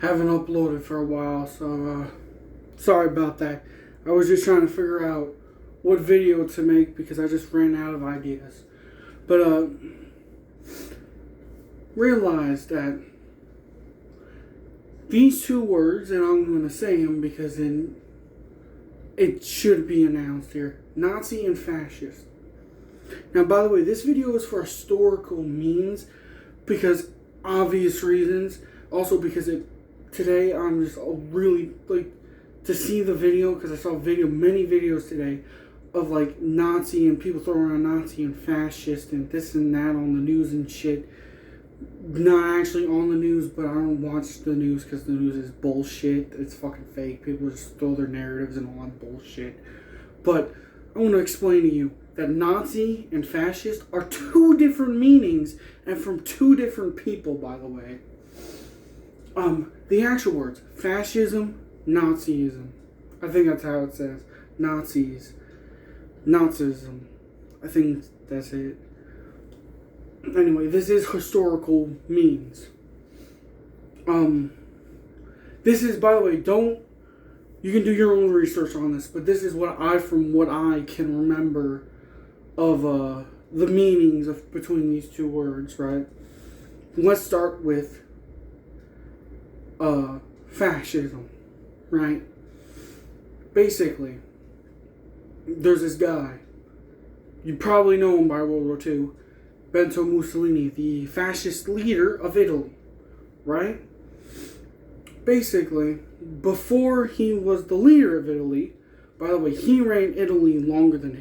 Haven't uploaded for a while, so sorry about that. I was just trying to figure out what video to make because I just ran out of ideas. But realized that these two words, and I'm going to say them because it should be announced here: Nazi and fascist. Now, by the way, this video is for historical means because obvious reasons. Also because today I'm just really like to see the video because I saw many videos today of like Nazi and people throwing around Nazi and fascist and this and that on the news and shit. Not actually on the news, but I don't watch the news because the news is bullshit. It's fucking fake. People just throw their narratives and all that bullshit. But I want to explain to you that Nazi and fascist are two different meanings and from two different people, by the way. The actual words: fascism, Nazism. I think that's how it says. Nazis. Nazism. I think that's it. Anyway, this is historical means. This is, by the way, you can do your own research on this, but this is from what I can remember of the meanings between these two words, right? Let's start with fascism, right? Basically, there's this guy. You probably know him by World War II. Benito Mussolini, the fascist leader of Italy, right? Basically, before he was the leader of Italy, by the way, he ran Italy longer than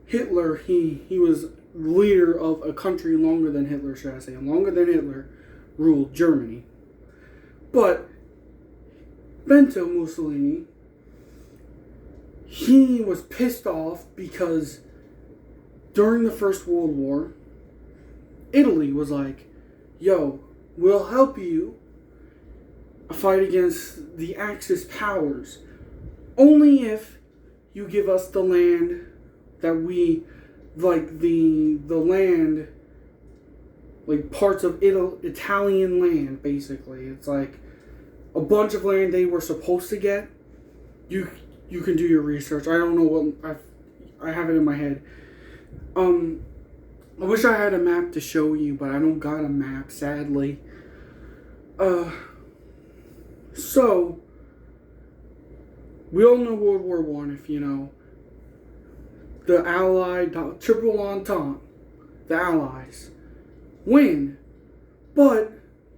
Hitler. He was leader of a country longer than Hitler, should I say. Longer than Hitler ruled Germany. But Benito Mussolini, he was pissed off because during the First World War, Italy was like, yo, we'll help you fight against the Axis powers only if you give us the land that we, like the land, like parts of Italian land, basically. It's like a bunch of land they were supposed to get. You can do your research. I don't know what, I have it in my head. I wish I had a map to show you, but I don't got a map, sadly. So, we all know World War I, if you know. The Allied, Triple Entente, the Allies, win. But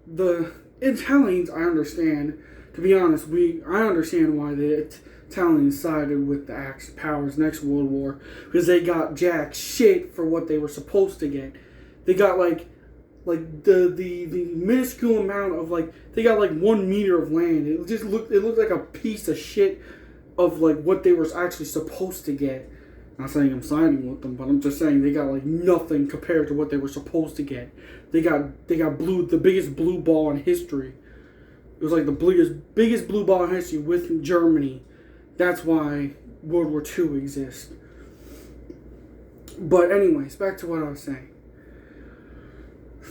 the Italians, I understand, to be honest, I understand why the Italians sided with the Axis powers next World War, because they got jack shit for what they were supposed to get. They got like the minuscule amount of they got 1 meter of land. It looked like a piece of shit of what they were actually supposed to get. Not saying I'm siding with them, but I'm just saying they got nothing compared to what they were supposed to get. They got the biggest blue ball in history. It was the biggest blue ball in history with Germany. That's why World War II exists. But anyways, back to what I was saying.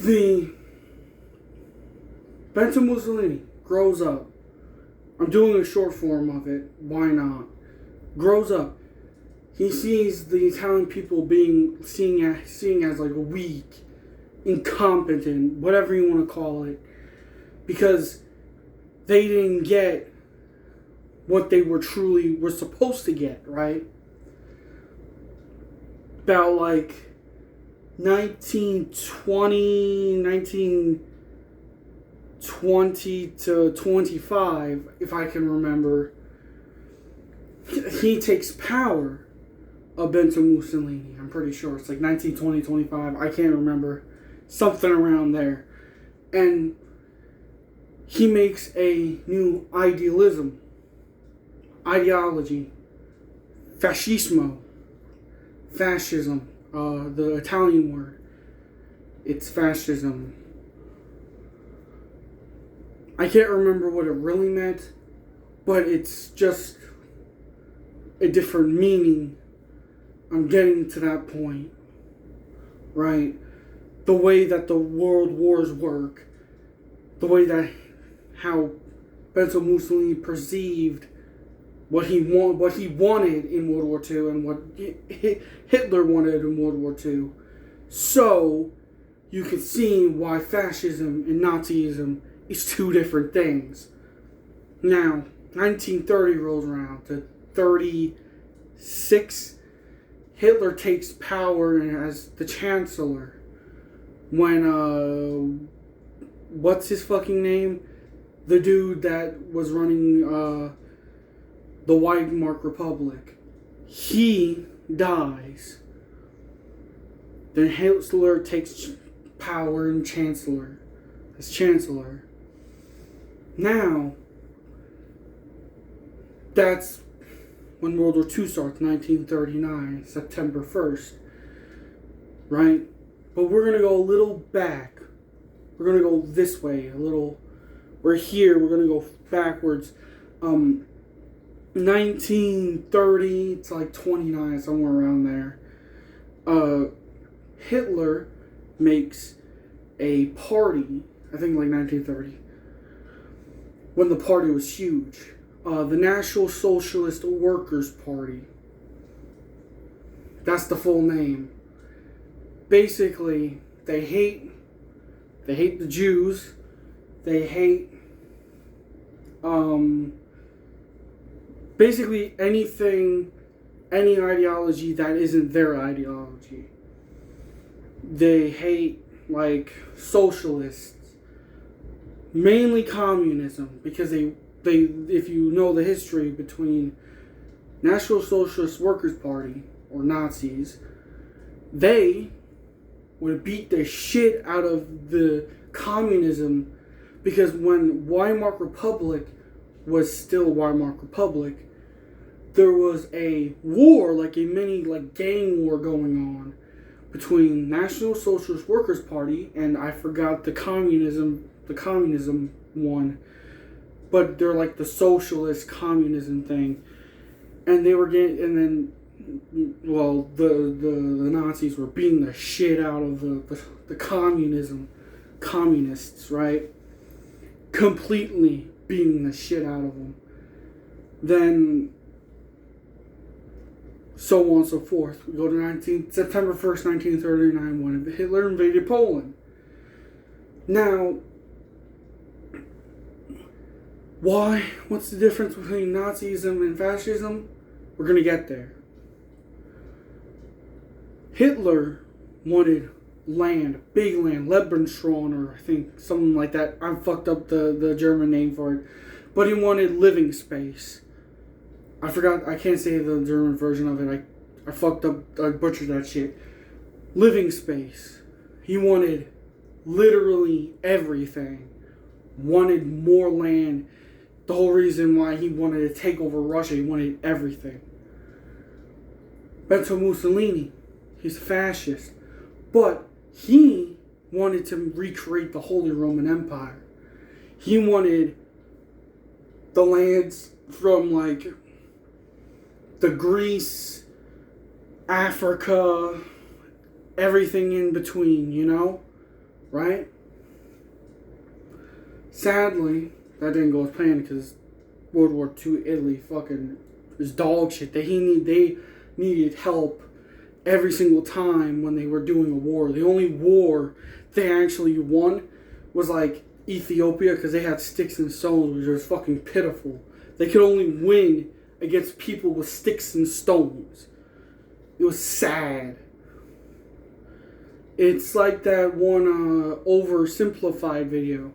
The Benito Mussolini grows up. I'm doing a short form of it. Why not? Grows up. He sees the Italian people seen as weak, incompetent, whatever you want to call it, because they didn't get what they were supposed to get, right? About 1920 to 25, if I can remember, he takes power of Benito Mussolini. I'm pretty sure it's 1920, 25. I can't remember. Something around there. And he makes a new ideology. Fascismo. Fascism. The Italian word. It's fascism. I can't remember what it really meant, but it's just a different meaning. I'm getting to that point, right? The way that the world wars work, the way that how Benito Mussolini perceived what he wanted in World War II and what Hitler wanted in World War II. So you can see why fascism and Nazism is two different things. Now, 1930 rolls around to 36. Hitler takes power as the chancellor when what's his fucking name? The dude that was running the Weimar Republic. He dies. Then Hitler takes power as chancellor. Now, that's when World War II starts, 1939, September 1st. Right? But we're going to go a little back. We're going to go this way a little. We're here. We're going to go backwards. 1930 to like 29, somewhere around there. Hitler makes a party, I think like 1930, when the party was huge. The National Socialist Workers' Party. That's the full name. Basically, they hate the Jews. They hate basically anything, any ideology that isn't their ideology. They hate like socialists, mainly communism, because they if you know the history between National Socialist Workers' Party or Nazis, they would beat the shit out of the communism, because when Weimar Republic was still Weimar Republic, there was a war, like a mini gang war going on between National Socialist Workers' Party and I forgot the communism one, but they're like the socialist communism thing, and they were getting, and then, well, the Nazis were beating the shit out of the communists, right? Completely beating the shit out of them. Then, so on and so forth. We go to September 1st, 1939, when Hitler invaded Poland. Now, why? What's the difference between Nazism and fascism? We're going to get there. Hitler wanted land, big land, Lebensraum, or I think something like that. I fucked up the German name for it. But he wanted living space. I forgot, I can't say the German version of it. I fucked up, I butchered that shit. Living space. He wanted literally everything. Wanted more land. The whole reason why he wanted to take over Russia, he wanted everything. Benito Mussolini, he's a fascist. But he wanted to recreate the Holy Roman Empire. He wanted the lands from like the Greece, Africa, everything in between, you know? Right? Sadly, that didn't go as planned because World War II Italy fucking was dog shit. They needed help every single time when they were doing a war. The only war they actually won was like Ethiopia, because they had sticks and stones, which was fucking pitiful. They could only win against people with sticks and stones. It was sad. It's like that one oversimplified video.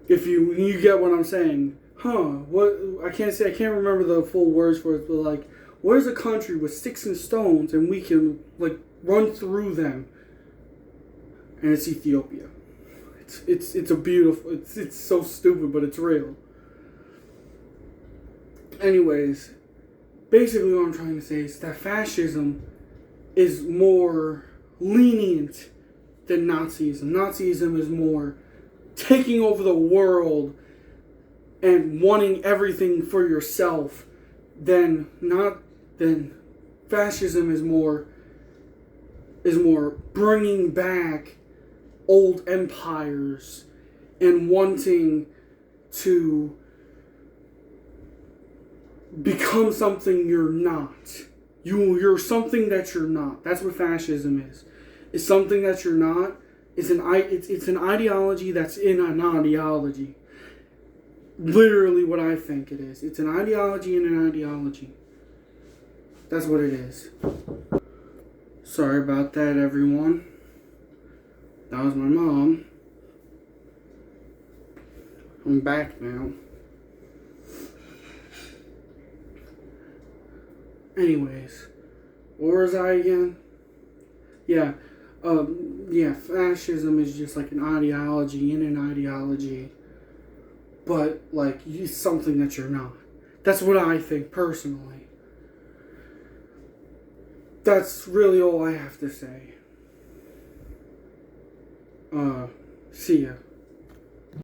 If you get what I'm saying. What, I can't remember the full words for it, but like, where's a country with sticks and stones and we can like run through them? And it's Ethiopia. It's a beautiful, it's so stupid, but it's real. Anyways, basically what I'm trying to say is that fascism is more lenient than Nazism. Nazism is more taking over the world and wanting everything for yourself. Then fascism is more bringing back old empires and wanting to become something you're not. You're something that you're not. That's what fascism is. It's something that you're not. It's an ideology that's in an ideology. Literally what I think it is. It's an ideology in an ideology. That's what it is. Sorry about that, everyone. That was my mom. I'm back now. Anyways, where was I again? Yeah, fascism is just like an ideology in an ideology, but like it's something that you're not. That's what I think personally. That's really all I have to say. See ya.